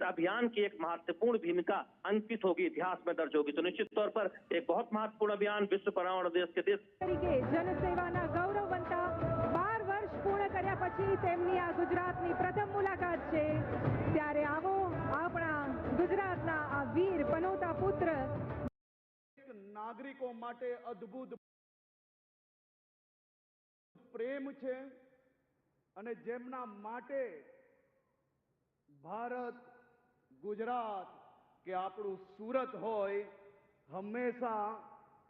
अभियान की एक महत्वपूर्ण भूमिका अंकित होगी, इतिहास में दर्ज होगी। तो निश्चित तौर पर एक बहुत महत्वपूर्ण अभियान विश्व पर्यावरण दिवस के देश जनसेवाના ગૌરવવંતા 12 વર્ષ પૂર્ણ કર્યા પછી તેમની આ ગુજરાતની પ્રથમ મુલાકાત છે। ત્યારે આવો આપણા ગુજરાતના આ વીર પનોતા પુત્ર નાગરિકો માટે અદ્ભુત પ્રેમ છે અને જેમના માટે ભારત, ગુજરાત કે આપણું સુરત હોય હંમેશા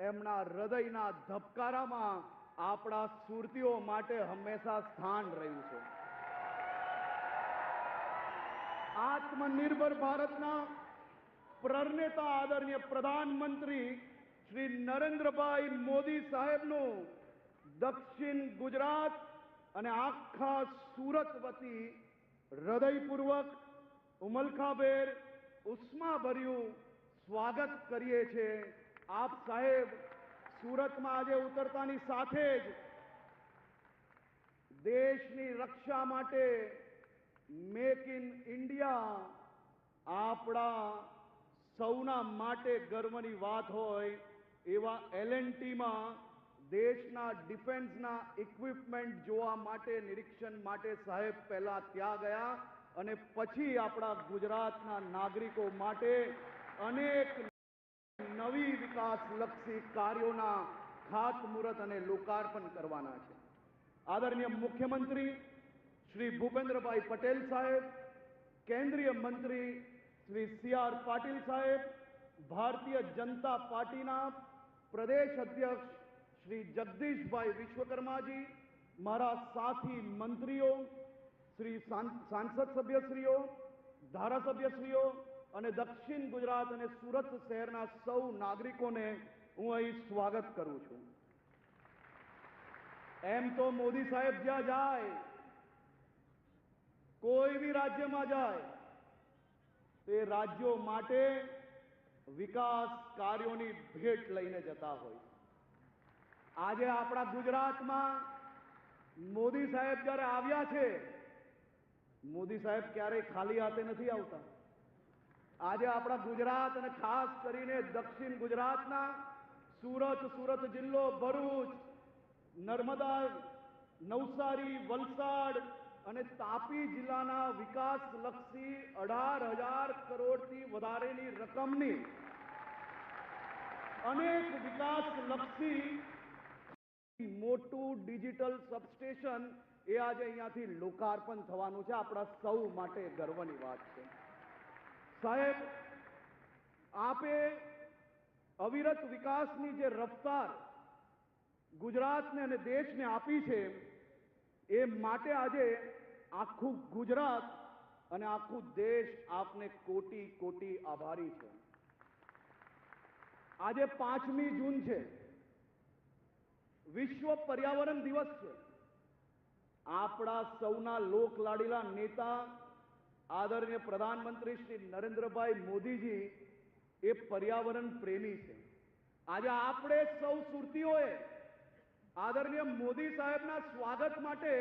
એમના હૃદયના ધબકારામાં આપણા સુરતીઓ માટે હંમેશા સ્થાન રહ્યું છે। આત્મનિર્ભર ભારતના પ્रणेता आदरणीय प्रधानमंत्री श्री नरेंद्रभाई मोदी साहेबનું दक्षिण गुजरात અને આખા સુરત વતી હૃદયપૂર્વક ઉમલખાભેર ઉષ્માભર્યું સ્વાગત કરીએ છીએ। આપ સાહેબ સુરતમાં આજે ઉતરતાની સાથે જ દેશની રક્ષા માટે મેક ઇન ઇન્ડિયા આપણા સૌના માટે ગર્વની વાત હોય એવા L&Tમાં દેશના ડિફેન્સના ઇક્વિપમેન્ટ જોવા માટે નિરીક્ષણ માટે સાહેબ પહેલા ત્યાં ગયા અને પછી આપણા ગુજરાતના નાગરિકો માટે અનેક નવી વિકાસલક્ષી કાર્યોના ખાતમુહૂર્ત અને લોકાર્પણ કરવાના છે। આદરણીય મુખ્યમંત્રી શ્રી ભૂપેન્દ્રભાઈ પટેલ સાહેબ, કેન્દ્રીય મંત્રી श्री CR पाटिल साहेब, भारतीय जनता पार्टीना प्रदेश अध्यक्ष श्री जगदीश भाई विश्वकर्मा जी, मारा साथी मंत्रीओ, श्री सांसद सभ्यश्रीओ, धारासभ्यश्रीओ અને દક્ષિણ ગુજરાત અને સુરત શહેરના સૌ નાગરિકોને હું અહીં સ્વાગત કરું છું। એમ તો મોદી સાહેબ જ્યાં જાય, કોઈ બી રાજ્યમાં જાય તે રાજ્યો માટે વિકાસ કાર્યોની ભેટ લઈને જતા હોય। આજે આપણા ગુજરાતમાં મોદી સાહેબ જ્યારે આવ્યા છે, મોદી સાહેબ ક્યારેય ખાલી હાથે નથી આવતા। આજે આપણા ગુજરાત અને ખાસ કરીને દક્ષિણ ગુજરાતના સુરત જિલ્લો, ભરૂચ, નર્મદા, નવસારી, વલસાડ અને તાપી જિલ્લાના વિકાસલક્ષી 18,000 કરોડથી વધારેની રકમની અનેક વિકાસલક્ષી મોટું ડિજિટલ સબસ્ટેશન એ આજે અહીંયાથી લોકાર્પણ થવાનું છે। આપણા સૌ માટે ગર્વની વાત છે। સાહેબ, આપે અવિરત વિકાસની જે રફતાર ગુજરાતને અને દેશને આપી છે એ માટે આજે આખું ગુજરાત અને આખું દેશ આપને કોટી કોટી આભારી છે। આજે 5મી જૂન છે, વિશ્વ પર્યાવરણ દિવસ છે। આપણા સૌના લોકલાડીલા નેતા આદરણીય પ્રધાનમંત્રી શ્રી નરેન્દ્રભાઈ મોદીજી એ पर्यावरण प्रेमी છે। આજે આપણે સૌ સુરતીઓએ આદરણીય મોદી સાહેબના સ્વાગત માટે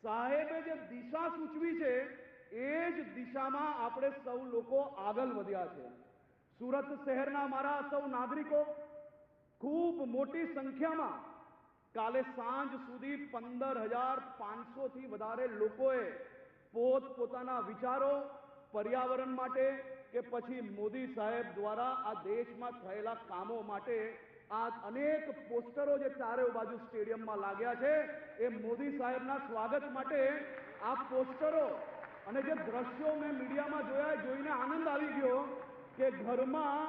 સાહેબે જે દિશા સૂચવી છે એ જ દિશામાં આપણે સૌ લોકો આગળ વધ્યા છે। સુરત શહેરના મારા સૌ નાગરિકો ખૂબ મોટી સંખ્યામાં કાલે સાંજ સુધી 15,500 થી વધારે લોકોએ પોતપોતાના વિચારો पर्यावरण માટે કે પછી મોદી સાહેબ દ્વારા આ દેશમાં થયેલા કામો માટે આ અનેક પોસ્ટરો જે ચારે બાજુ સ્ટેડિયમમાં लाग्या છે એ મોદી સાહેબના સ્વાગત માટે આ પોસ્ટરો અને જે દ્રશ્યો મેં મીડિયામાં જોયા, જોઈને આનંદ આવી ગયો કે ઘરમાં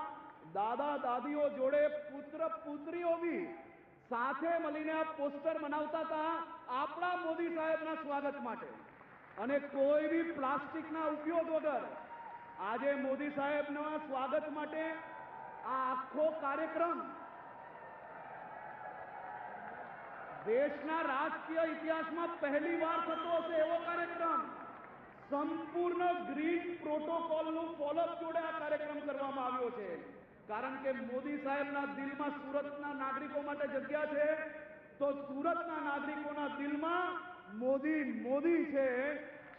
દાદા દાદીઓ જોડે પુત્ર પુત્રીઓ બી સાથે મળીને આ પોસ્ટર બનાવતા હતા આપણા મોદી સાહેબના સ્વાગત માટે। અને કોઈ બી પ્લાસ્ટિકના ઉપયોગ વગર આજે મોદી સાહેબના સ્વાગત માટે આ આખો કાર્યક્રમ દેશના રાજકીય ઇતિહાસમાં પહેલી વાર થતો હશે એવો કાર્યક્રમ સંપૂર્ણ ગ્રીન પ્રોટોકોલનું ફોલોઅપ જોડે આ કાર્યક્રમ કરવામાં આવ્યો છે। કારણ કે મોદી સાહેબના દિલમાં સુરતના નાગરિકો માટે જગ્યા છે તો સુરતના નાગરિકોના દિલમાં મોદી મોદી છે।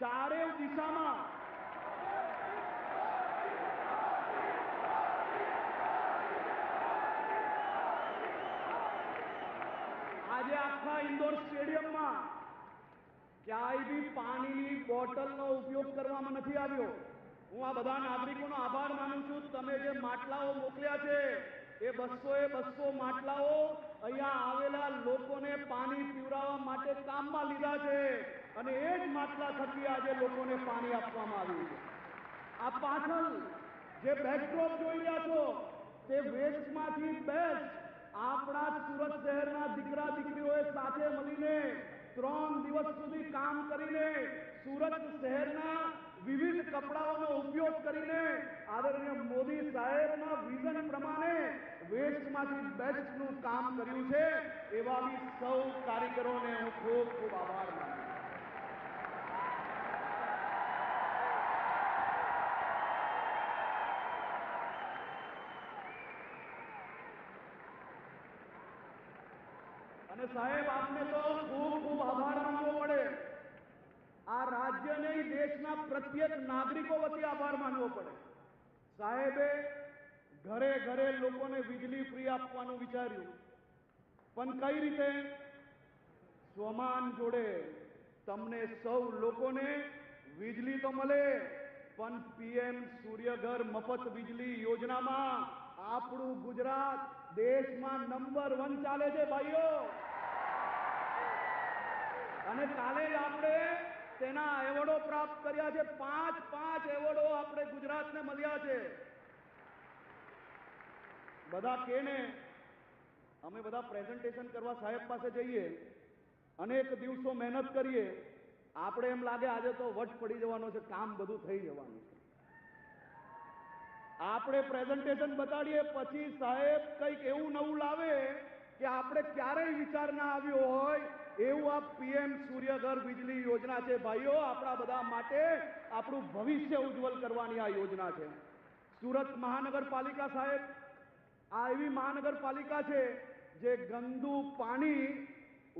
ચારે દિશામાં આખા ઇન્ડોર સ્ટેડિયમમાં ક્યાંય બી પાણીની બોટલનો ઉપયોગ કરવામાં નથી આવ્યો. હું આ બધા નાગરિકોનો આભાર માનું છું. તમે જે માટલાઓ મોકલ્યા છે એ 200 માટલાઓ અહીંયા આવેલા લોકોને પાણી પીવડાવવા માટે કામમાં લીધા છે અને એ જ માટલા થકી આજે લોકોને પાણી આપવામાં આવ્યું છે. આ પાછળ જે બેકડ્રોપ જોઈ રહ્યા છો તે વેસ્ટમાંથી બેસ્ટ આપણા સુરત શહેરના દીકરા દીકરીઓએ સાથે મળીને 3 દિવસ સુધી કામ કરીને સુરત શહેરના વિવિધ કપડાઓનો ઉપયોગ કરીને આદરણીય મોદી સાહેબના વિઝન પ્રમાણે વેસ્ટમાંથી બેસ્ટનું કામ કર્યું છે. એવા બી સૌ કારીગરોને હું ખૂબ ખૂબ આભાર માનું છું. અને સાહેબ આપને તો ખૂબ ખૂબ આભાર માનવો પડે. આ રાજ્યને દેશના પ્રત્યેક નાગરિકો વતી આભાર માનવો પડે. સાહેબે ઘરે ઘરે લોકોને વીજળી ફ્રી આપવાનું વિચાર્યું, પણ કઈ રીતે? સ્વમાન જોડે તમને સૌ લોકોને વીજળી તો મળે, પણ પીએમ સૂર્યઘર મફત વીજળી યોજનામાં આપણું ગુજરાત દેશમાં નંબર 1 ચાલે છે ભાઈઓ. અને કાલે જ આપણે તેના એવોર્ડો પ્રાપ્ત કર્યા છે. 5 એવોર્ડો આપણે ગુજરાતને મળ્યા છે. બધા કેને અમે બધા પ્રેઝન્ટેશન કરવા સાહેબ પાસે જઈએ, અનેક દિવસો મહેનત કરીએ, આપણે એમ લાગે આજે તો વટ પડી જવાનો છે, કામ બધું થઈ જવાનું છે. આપણે પ્રેઝન્ટેશન બતાડીએ પછી સાહેબ કંઈક એવું નવું લાવે કે આપણે ક્યારેય વિચાર ના આવ્યો હોય એવું આ પીએમ સૂર્યઘર વીજળી યોજના છે ભાઈઓ. આપણા બધા માટે આપણું ભવિષ્ય ઉજ્જવલ કરવાની આ યોજના છે. સુરત મહાનગરપાલિકા સાહેબ આ એવી મહાનગરપાલિકા છે જે ગંદુ પાણી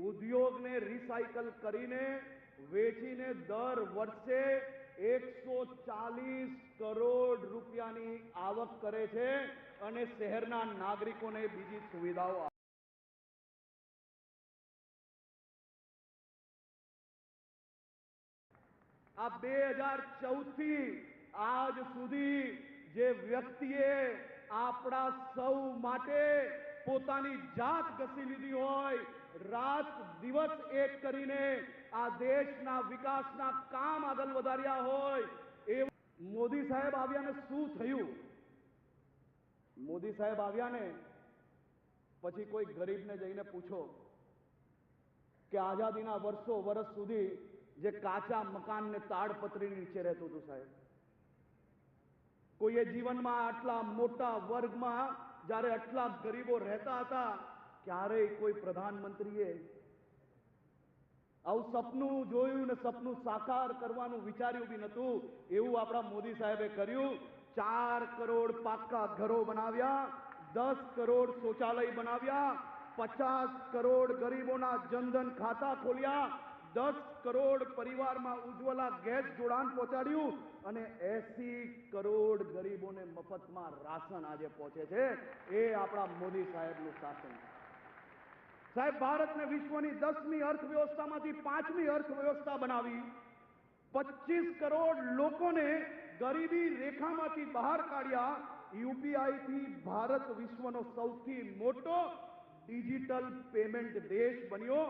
ઉદ્યોગને રિસાયકલ કરીને વેચીને દર વર્ષે 140 કરોડ રૂપિયાની આવક કરે છે અને શહેરના નાગરિકોને બીજી સુવિધાઓ આપે. આ 2014 થી આજ સુધી જે વ્યક્તિએ આપણા સૌ માટે પોતાની જાત ઘસી લીધી હોય, રાત દિવસ એક કરીને આ દેશના વિકાસના કામ આગળ વધાર્યા હોય, એ મોદી સાહેબ આવ્યા ને શું થયું? મોદી સાહેબ આવ્યા ને પછી કોઈ ગરીબને જઈને પૂછો કે આઝાદીના વર્ષ સુધી જે કાચા મકાનને તાડપત્રીની નીચે રહેતું હતું સાહેબ, કોઈએ જીવનમાં આટલા મોટા વર્ગમાં જ્યારે આટલા ગરીબો રહેતા હતા, ક્યારેય કોઈ પ્રધાનમંત્રીએ આવું સપનું જોયું ને સપનું સાકાર કરવાનું વિચાર્યું બી નતું. એવું આપણા મોદી સાહેબે કર્યું. 4 કરોડ પાકા ઘરો બનાવ્યા, 10 કરોડ શૌચાલય બનાવ્યા, 50 કરોડ ગરીબોના જનધન ખાતા ખોલ્યા, 10 કરોડ પરિવારમાં ઉજ્જવલા ગેસ જોડાણ પહોંચાડ્યું અને 80 કરોડ ગરીબોને મફતમાં રાશન આજે પહોંચે છે. એ આપણા મોદી સાહેબનું શાસન. સાહેબ ભારતને વિશ્વની 10મી અર્થવ્યવસ્થામાંથી 5મી અર્થવ્યવસ્થા બનાવી, 25 કરોડ લોકોને ગરીબી રેખામાંથી બહાર કાઢ્યા. યુપીઆઈથી ભારત વિશ્વનો સૌથી મોટો ડિજિટલ પેમેન્ટ દેશ બન્યો.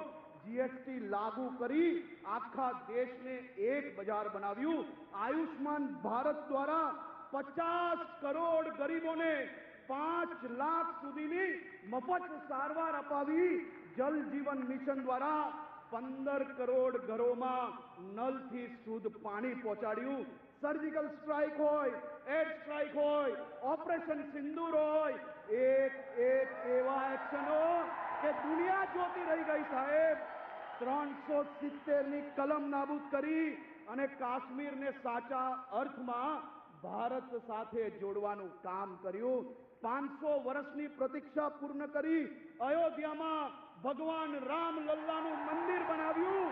જીએસટી લાગુ કરી આખા દેશને એક બજાર બનાવ્યું. આયુષ્માન ભારત દ્વારા 50 કરોડ ગરીબોને 5 લાખ સુધીની મફત સારવાર અપાવી. જલ જીવન મિશન દ્વારા 15 કરોડ ઘરોમાં નલથી શુદ્ધ પાણી પહોંચાડ્યું. સર્જિકલ સ્ટ્રાઇક હોય, એર સ્ટ્રાઇક હોય, ઓપરેશન સિંદૂર હોય, એક એવા એક્શનો કે દુનિયા જોતી રહી ગઈ સાહેબ. 370ની કલમ નાબૂદ કરી અને કાશ્મીરને સાચા અર્થમાં ભારત સાથે જોડવાનું કામ કર્યું. 500 વર્ષની પ્રતીક્ષા પૂર્ણ કરી અયોધ્યામાં ભગવાન રામ લલ્લાનું મંદિર બનાવ્યું.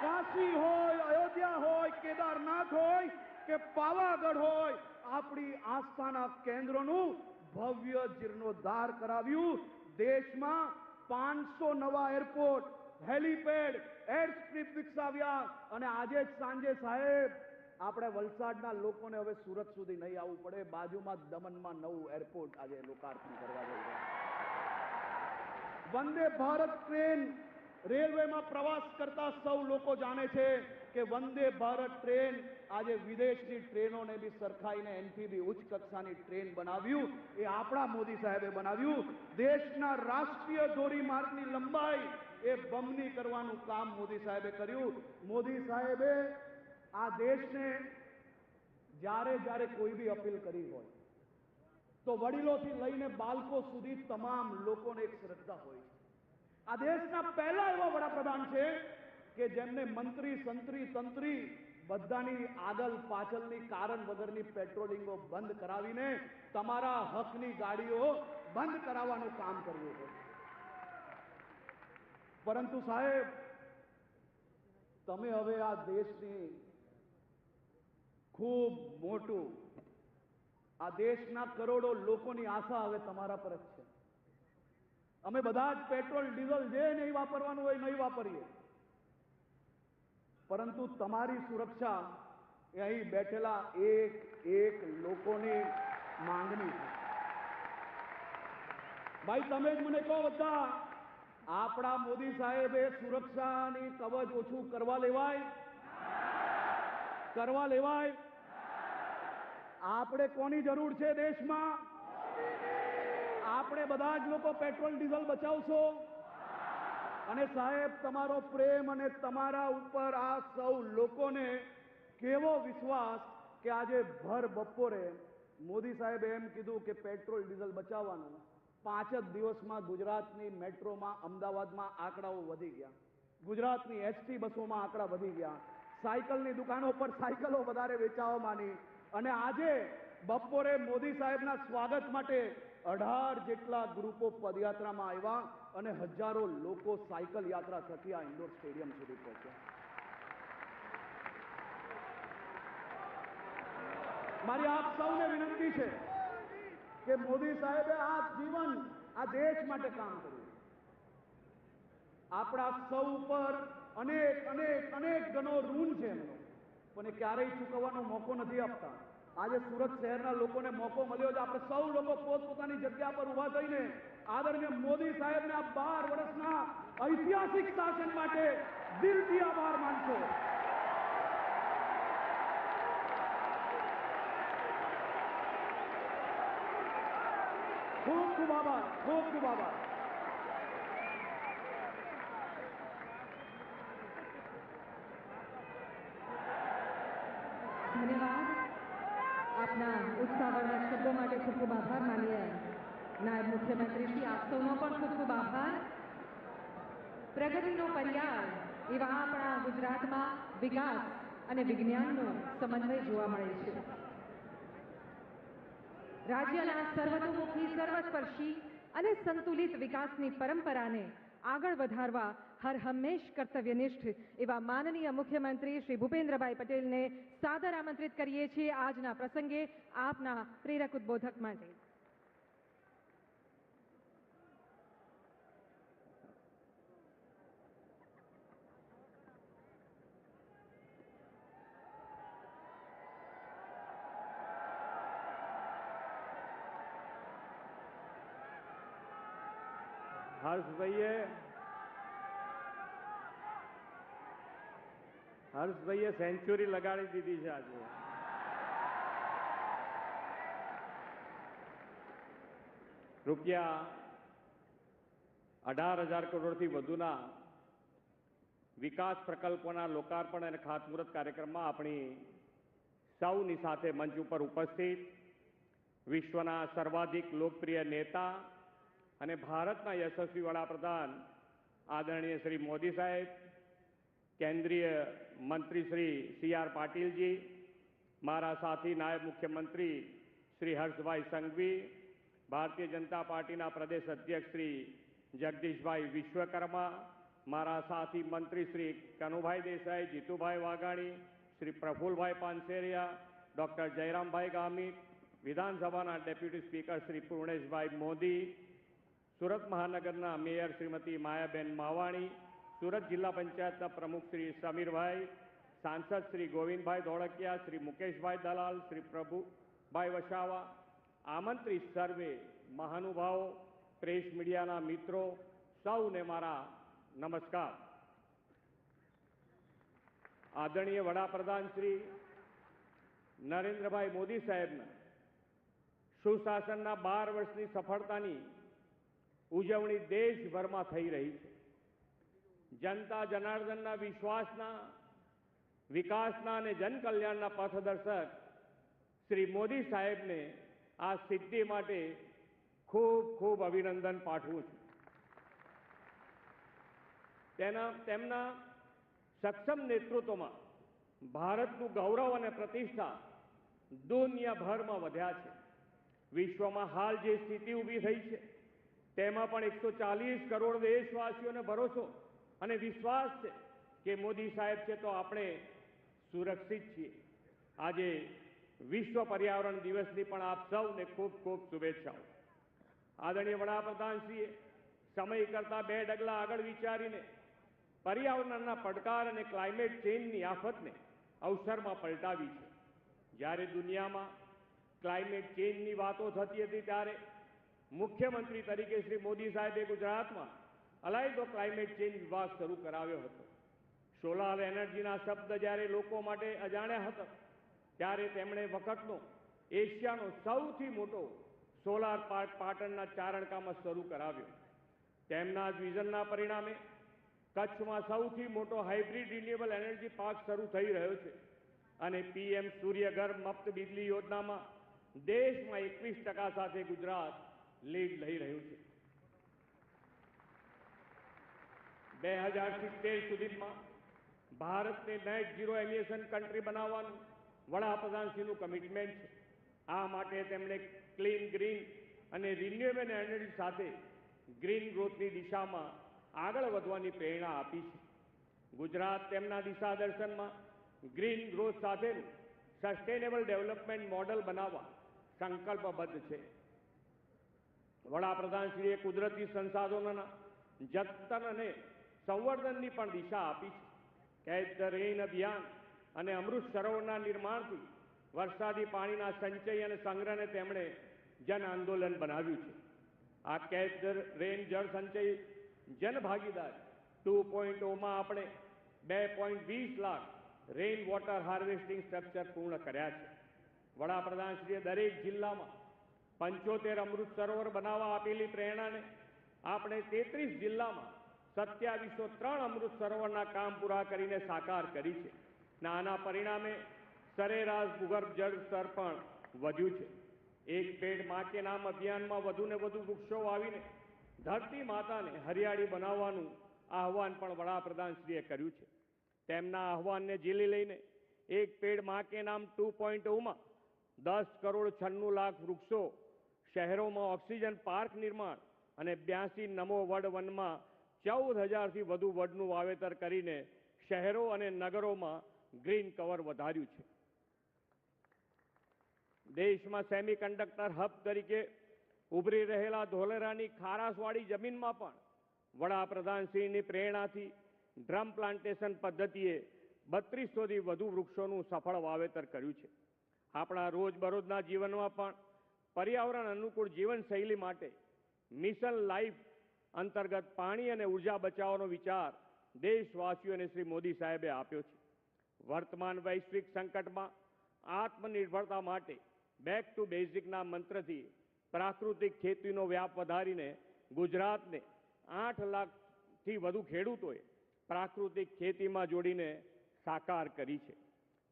કાશી હોય, અયોધ્યા હોય, કેદારનાથ હોય કે પાવાગઢ હોય, આપણી આસ્થાના કેન્દ્રોનું ભવ્ય જીર્ણોદ્ધાર કરાવ્યું. દેશમાં 500 નવા એરપોર્ટ, હેલીપેડ, એર સ્ટ્રીપ વિકસાવ્યા અને આજે જ સાંજે સાહેબ આપણે વલસાડના લોકોને હવે સુરત સુધી નહીં આવવું પડે, બાજુમાં દમણમાં નવું એરપોર્ટ આજે લોકાર્પણ કરવા જઈ રહ્યા. વંદે ભારત ટ્રેન રેલવેમાં પ્રવાસ કરતા સૌ લોકો જાણે છે કે વંદે ભારત ટ્રેન આજે વિદેશની ટ્રેનોને બી સરખાઈને એનથી બી ઉચ્ચ કક્ષાની ટ્રેન બનાવ્યું એ આપણા મોદી સાહેબે બનાવ્યું. દેશના રાષ્ટ્રીય ધોરીમાર્ગની લંબાઈ એ બમણી કરવાનું કામ મોદી સાહેબે કર્યું. મોદી સાહેબે આ દેશને જ્યારે જ્યારે કોઈ બી અપીલ કરી હોય તો વડીલોથી લઈને બાળકો સુધી તમામ લોકોને એક શ્રદ્ધા હોય છે. આ દેશના પહેલા એવા વડાપ્રધાન છે કે જેમને મંત્રી સંત્રી તંત્રી બધાની આગળ પાછળની કારણ વગરની પેટ્રોલિંગો બંધ કરાવીને તમારા હકની ગાડીઓ બંધ કરાવવાનું કામ કર્યું છે. પરંતુ સાહેબ તમે હવે આ દેશની ખૂબ મોટું આ દેશના કરોડો લોકોની આશા હવે તમારા પર જ છે. અમે બધા જ પેટ્રોલ ડીઝલ જે નહીં વાપરવાનું હોય નહીં વાપરીએ, પરંતુ તમારી સુરક્ષા એ અહીં બેઠેલા એક એક લોકોની માંગણી છે. ભાઈ તમે જ મને કહો બધા, આપણા મોદી સાહેબે સુરક્ષાની કવચ ઓછું કરવા લેવાય? કરવા લેવાય? આપણે કોની જરૂર છે દેશમાં? આપણે બધા જ લોકો પેટ્રોલ ડીઝલ બચાવશો? અને સાહેબ તમારો પ્રેમ અને તમારા ઉપર આ સૌ લોકોને કેવો વિશ્વાસ કે આજે ભર બપોરે મોદી સાહેબે એમ કીધું કે પેટ્રોલ ડીઝલ બચાવવાનું. 5 જ દિવસમાં ગુજરાતની મેટ્રોમાં અમદાવાદમાં આંકડાઓ વધી ગયા, ગુજરાતની એસટી બસોમાં આંકડા વધી ગયા, સાયકલની દુકાનો પર સાયકલો વધારે વેચાવા માંડી અને આજે બપોરે મોદી સાહેબના સ્વાગત માટે 18 જેટલા ગ્રુપો પદયાત્રામાં આવ્યા અને હજારો લોકો સાયકલ યાત્રા થકી આ ઇન્ડોર સ્ટેડિયમ સુધી પહોંચ્યા. મારી આપ સૌને વિનંતી છે કે મોદી સાહેબે આ જીવન આ દેશ માટે કામ કર્યું. આપણા સૌ પર અનેક અનેક અનેક ગણો ઋણ છે એમનો, પણ એ ક્યારેય ચૂકવવાનો મોકો નથી આપતા. આજે સુરત શહેરના લોકોને મોકો મળ્યો છે. આપણે સૌ લોકો પોતપોતાની જગ્યા પર ઉભા થઈને આદરણીય મોદી સાહેબને આ 12 વર્ષના ઐતિહાસિક શાસન માટે દિલથી આભાર માનશો. ખૂબ ખૂબ આભાર, ખૂબ ખૂબ આભાર. ધન્યવાદ. આપના ઉત્સાહભર્યા શબ્દો માટે ખૂબ ખૂબ આભાર માનીએ નાયબ મુખ્યમંત્રી શ્રી. આપ સૌનો પણ ખૂબ ખૂબ આભાર. પ્રગતિનો પર્યાય એવા આપણા ગુજરાતમાં વિકાસ અને વિજ્ઞાનનો સમન્વય જોવા મળે છે. રાજ્યના સર્વતોમુખી, સર્વસ્પર્શી અને સંતુલિત વિકાસની પરંપરાને આગળ વધારવા હર હંમેશ કર્તવ્યનિષ્ઠ એવા માનનીય મુખ્યમંત્રી શ્રી ભૂપેન્દ્રભાઈ પટેલને સાદર આમંત્રિત કરીએ છીએ આજના પ્રસંગે આપના પ્રેરક ઉદ્બોધક માટે. હર્ષભાઈએ સેન્ચુરી લગાડી દીધી છે આજે. રૂપિયા 18,000 કરોડથી વધુના વિકાસ પ્રકલ્પોના લોકાર્પણ અને ખાતમુહૂર્ત કાર્યક્રમમાં આપણી સૌની સાથે મંચ ઉપર ઉપસ્થિત વિશ્વના સર્વાધિક લોકપ્રિય નેતા અને ભારતના યશસ્વી વડાપ્રધાન આદરણીય શ્રી મોદી સાહેબ, કેન્દ્રીય મંત્રી શ્રી CR પાટીલજી, મારા સાથી નાયબ મુખ્યમંત્રી શ્રી હર્ષભાઈ સંઘવી, ભારતીય જનતા પાર્ટીના પ્રદેશ અધ્યક્ષ શ્રી જગદીશભાઈ વિશ્વકર્મા, મારા સાથી મંત્રી શ્રી કનુભાઈ દેસાઈ, જીતુભાઈ વાઘાણી, શ્રી પ્રફુલભાઈ પાનસેરિયા, ડોક્ટર જયરામભાઈ ગામિત, વિધાનસભાના ડેપ્યુટી સ્પીકર શ્રી પૂર્ણેશભાઈ મોદી, સુરત મહાનગરના મેયર શ્રીમતી માયાબેન માવાણી, સુરત જિલ્લા પંચાયતના પ્રમુખ શ્રી સમીરભાઈ, સાંસદ શ્રી ગોવિંદભાઈ ધોળકિયા, શ્રી મુકેશભાઈ દલાલ, શ્રી પ્રભુભાઈ વસાવા, આમંત્રિત સર્વે મહાનુભાવો, પ્રેસ મીડિયાના મિત્રો, સૌને મારા નમસ્કાર. આદરણીય વડાપ્રધાન શ્રી નરેન્દ્રભાઈ મોદી સાહેબના સુશાસનના 12 વર્ષની સફળતાની ઉજવણી દેશભરમાં થઈ રહી છે. જનતા જનાર્દનના વિશ્વાસના, વિકાસના અને જનકલ્યાણના પથદર્શક શ્રી મોદી સાહેબને આ સિદ્ધિ માટે ખૂબ ખૂબ અભિનંદન પાઠવું છું. તેમના સક્ષમ નેતૃત્વમાં ભારતનું ગૌરવ અને પ્રતિષ્ઠા દુનિયાભરમાં વધ્યા છે. વિશ્વમાં હાલ જે સ્થિતિ ઊભી થઈ છે તેમાં પણ 140 કરોડ દેશવાસીઓને ભરોસો અને વિશ્વાસ છે કે મોદી સાહેબ છે તો આપણે સુરક્ષિત છીએ. આજે વિશ્વ પર્યાવરણ દિવસની પણ આપ સૌને ખૂબ ખૂબ શુભેચ્છાઓ. આદરણીય વડાપ્રધાનશ્રીએ સમય કરતાં 2 ડગલા આગળ વિચારીને પર્યાવરણના પડકાર અને ક્લાઇમેટ ચેન્જની આફતને અવસરમાં પલટાવી છે. જ્યારે દુનિયામાં ક્લાઇમેટ ચેન્જની વાતો થતી હતી ત્યારે મુખ્યમંત્રી તરીકે શ્રી મોદી સાહેબે ગુજરાતમાં અલાયદો ક્લાઇમેટ ચેન્જ વિભાગ શરૂ કરાવ્યો હતો. સોલાર એનર્જીના શબ્દ જ્યારે લોકો માટે અજાણ્યા હતા ત્યારે તેમણે વખતનો એશિયાનો સૌથી મોટો સોલાર પાર્ક પાટણના ચારણકામાં શરૂ કરાવ્યો. તેમના જ વિઝનના પરિણામે કચ્છમાં સૌથી મોટો હાઇબ્રિડ રિન્યુએબલ એનર્જી પાર્ક શરૂ થઈ રહ્યો છે અને પીએમ સૂર્યઘર મફત વીજળી યોજનામાં દેશમાં 21% સાથે ગુજરાત લીડ લઈ રહ્યું છે. 2070 સુધીમાં ભારતને નેટ ઝીરો એમિશન કન્ટ્રી બનાવવાનું વડાપ્રધાનશ્રીનું કમિટમેન્ટ છે. આ માટે તેમણે ક્લીન, ગ્રીન અને રિન્યુએબલ એનર્જી સાથે ગ્રીન ગ્રોથની દિશામાં આગળ વધવાની પ્રેરણા આપી છે. ગુજરાત તેમના દિશા દર્શનમાં ગ્રીન ગ્રોથ સાથેનું સસ્ટેનેબલ ડેવલપમેન્ટ મોડલ બનાવવા સંકલ્પબદ્ધ છે. વડાપ્રધાનશ્રીએ કુદરતી સંસાધનોના જતન અને સંવર્ધનની પણ દિશા આપી છે. કેચ ધ રેઇન અભિયાન અને અમૃત સરોવરના નિર્માણથી વરસાદી પાણીના સંચય અને સંગ્રહને તેમણે જન આંદોલન બનાવ્યું છે. આ કેચ ધ રેઇન જળ સંચય જન ભાગીદારી 2.0માં આપણે 2.20 lakh rain water harvesting structure પૂર્ણ કર્યા છે. વડાપ્રધાનશ્રીએ દરેક જિલ્લામાં 75 અમૃત સરોવર બનાવવા આપેલી પ્રેરણાને આપણે 33 જિલ્લામાં 2703 અમૃત સરોવરના કામ પૂરા કરીને સાકાર કરી છે. આના પરિણામે સરેરાશ ભૂગર્ભ જળ સ્તર પણ વધ્યું છે. એક પેડ માં કે નામ અભિયાનમાં વધુને વધુ વૃક્ષો વાવીને ધરતી માતાને હરિયાળી બનાવવાનું આહવાન પણ વડાપ્રધાનશ્રીએ કર્યું છે. તેમના આહવાનને ઝીલી લઈને એક પેડ માં કે નામ 2.0માં 10 કરોડ 96 લાખ વૃક્ષો, શહેરોમાં ઓક્સિજન પાર્ક નિર્માણ અને 82 નમો વડ વનમાં 14,000થી વધુ વડનું વાવેતર કરીને શહેરો અને નગરોમાં ગ્રીન કવર વધાર્યું છે. દેશમાં સેમિકન્ડક્ટર હબ તરીકે ઉભરી રહેલા ધોલેરાની ખારાશવાળી જમીનમાં પણ વડાપ્રધાનશ્રીની પ્રેરણાથી ડ્રમ પ્લાન્ટેશન પદ્ધતિએ 3200થી વધુ વૃક્ષોનું સફળ વાવેતર કર્યું છે. આપણા રોજબરોજના જીવનમાં પણ પર્યાવરણ અનુકૂળ જીવનશૈલી માટે મિશન લાઈફ અંતર્ગત પાણી અને ઉર્જા બચાવવાનો વિચાર દેશવાસીઓને શ્રી મોદી સાહેબે આપ્યો છે. વર્તમાન વૈશ્વિક સંકટમાં આત્મનિર્ભરતા માટે બેક ટુ બેઝિકના મંત્રથી પ્રાકૃતિક ખેતીનો વ્યાપ વધારીને ગુજરાતને 8 લાખથી વધુ ખેડૂતોએ પ્રાકૃતિક ખેતીમાં જોડીને સાકાર કરી છે.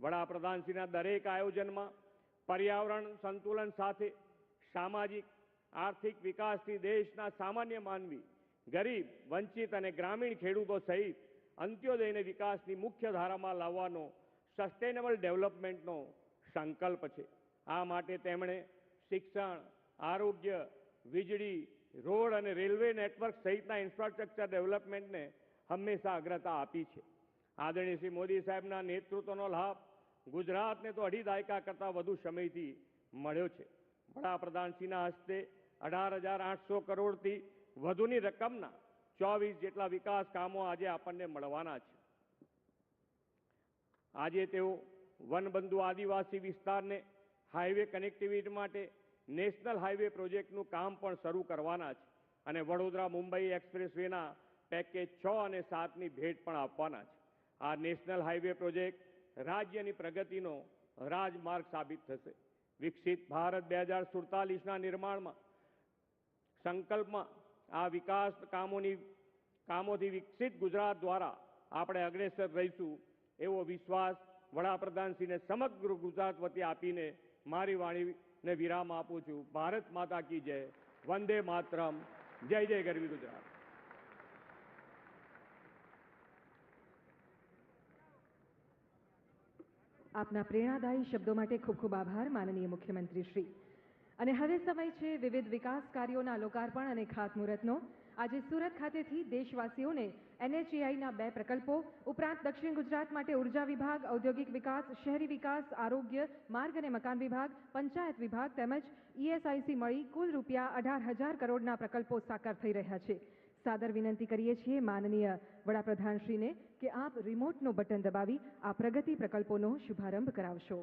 વડાપ્રધાનશ્રીના દરેક આયોજનમાં પર્યાવરણ સંતુલન સાથે સામાજિક આર્થિક વિકાસથી દેશના સામાન્ય માનવી, ગરીબ, વંચિત અને ગ્રામીણ ખેડૂતો સહિત અંત્યોદયને વિકાસની મુખ્ય ધારામાં લાવવાનો સસ્ટેનેબલ ડેવલપમેન્ટનો સંકલ્પ છે. આ માટે તેમણે શિક્ષણ, આરોગ્ય, વીજળી, રોડ અને રેલવે નેટવર્ક સહિતના ઇન્ફ્રાસ્ટ્રક્ચર ડેવલપમેન્ટને હંમેશા અગ્રતા આપી છે. આદરણીય શ્રી મોદી સાહેબના નેતૃત્વનો લાભ ગુજરાતને તો 2.5 દાયકા કરતાં વધુ સમયથી મળ્યો છે. વડાપ્રધાનશ્રીના હસ્તે 18,800 કરોડથી વધુની રકમના 24 જેટલા વિકાસ કામો આજે આપણને મળવાના છે. આજે તેઓ વનબંધુ આદિવાસી વિસ્તારને હાઈવે કનેક્ટિવિટી માટે નેશનલ હાઈવે પ્રોજેક્ટનું કામ પણ શરૂ કરવાના છે અને વડોદરા મુંબઈ એક્સપ્રેસવેના પેકેજ 6 અને 7ની ભેટ પણ આપવાના છે. આ નેશનલ હાઈવે પ્રોજેક્ટ રાજ્યની પ્રગતિનો રાજમાર્ગ સાબિત થશે. વિકસિત ભારત 2047ના નિર્માણમાં સંકલ્પમાં આ વિકાસ કામોથી વિકસિત ગુજરાત દ્વારા આપણે અગ્રેસર રહીશું એવો વિશ્વાસ વડાપ્રધાનશ્રીને સમગ્ર ગુજરાત વતી આપીને મારી વાણીને વિરામ આપું છું. ભારત માતા કી જય, વંદે માતરમ, જય જય ગરવી ગુજરાત. આપના પ્રેરણાદાયી શબ્દો માટે ખૂબ ખૂબ આભાર માનનીય મુખ્યમંત્રી શ્રી. અને હવે સમય છે વિવિધ વિકાસ કાર્યોના લોકાર્પણ અને ખાતમુહૂર્તનો. આજે સુરત ખાતેથી દેશવાસીઓને NHAIના 2 પ્રકલ્પો ઉપરાંત દક્ષિણ ગુજરાત માટે ઉર્જા વિભાગ, ઔદ્યોગિક વિકાસ, શહેરી વિકાસ, આરોગ્ય, માર્ગ અને મકાન વિભાગ, પંચાયત વિભાગ તેમજ ESIC મળી કુલ રૂપિયા 18,000 કરોડના પ્રકલ્પો સાકાર થઈ રહ્યા છે. સાદર વિનંતી કરીએ છીએ માનનીય વડાપ્રધાનશ્રીને કે આપ રિમોટનો બટન દબાવી આ પ્રગતિ પ્રકલ્પોનો શુભારંભ કરાવશો.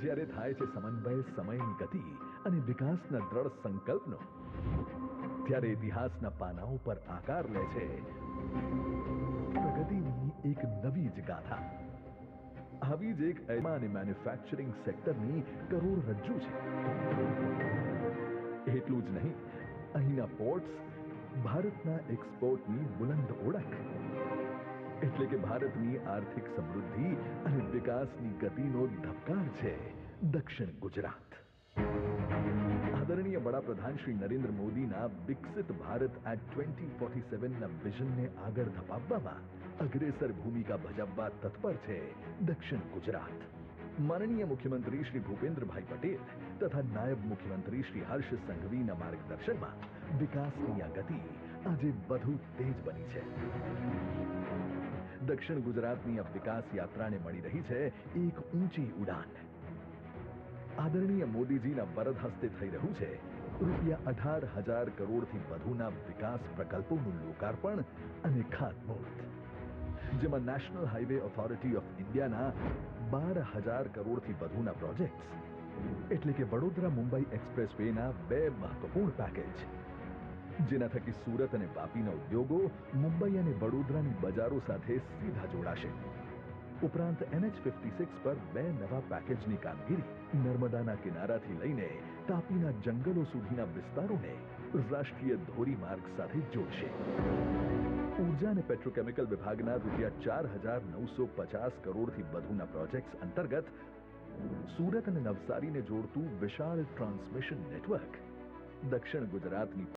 જ્યારે થાય છે સમન્વય સમયની ગતિ અને વિકાસના દ્રઢ સંકલ્પનો, ત્યારે ઇતિહાસના પાનાઓ પર આકાર લે છે પ્રગતિની એક નવી જ ગાથા. આવી જ એક અને મેન્યુફેક્ચરિંગ સેક્ટરની કરોડરજ્જુ છે. એટલું જ નહીં, અહીંના પોર્ટ્સ ભારતના એક્સપોર્ટની બુલંદ ઓળખ. એટલે કે ભારતની આર્થિક સમૃદ્ધિ અને વિકાસની ગતિનો ધબકાર છે દક્ષિણ ગુજરાત. આદરણીય વડાપ્રધાન શ્રી નરેન્દ્ર મોદીના વિકસિત ભારત એટ 2047ના વિઝનને આગળ ધપાવવામાં અગ્રેસર ભૂમિકા ભજવવા તત્પર છે દક્ષિણ ગુજરાત. માનનીય મુખ્યમંત્રી શ્રી ભૂપેન્દ્રભાઈ પટેલ તથા નાયબ મુખ્યમંત્રી શ્રી હર્ષ સંઘવીના માર્ગદર્શનમાં વિકાસની આ ગતિ આજે વધુ તેજ બની છે. દક્ષિણ ગુજરાતની આ વિકાસ યાત્રાને મળી રહી છે એક ઊંચી ઉડાન. આદરણીય મોદીજીના વરદ હસ્તે થઈ રહ્યું છે રૂપિયા 18,000 કરોડથી વધુના વિકાસ પ્રકલ્પોનું લોકાર્પણ અને ખાતમુહૂર્ત, જેમાં નેશનલ હાઈવે ઓથોરિટી ઓફ ઇન્ડિયાના 12,000 કરોડથી વધુના પ્રોજેક્ટ્સ એટલે કે વડોદરા મુંબઈ એક્સપ્રેસવેના 2 મહત્વપૂર્ણ પેકેજ, જેના થકી સુરત અને વાપીના ઉદ્યોગો મુંબઈ અને વડોદરાની બજારો સાથે સીધા જોડાશે. ઉપરાંત NH56 પર 2 નવા પેકેજની કામગીરી નર્મદાના કિનારાથી લઈને તાપીના જંગલો સુધીના વિસ્તારોને રાષ્ટ્રીય ધોરીમાર્ગ સાથે જોડશે. ઉર્જા અને પેટ્રોકેમિકલ વિભાગના રૂપિયા 4,950 કરોડથી વધુના પ્રોજેક્ટ્સ અંતર્ગત સુરત અને નવસારીને જોડતું વિશાળ ટ્રાન્સમિશન નેટવર્ક દક્ષિણ ગુજરાતની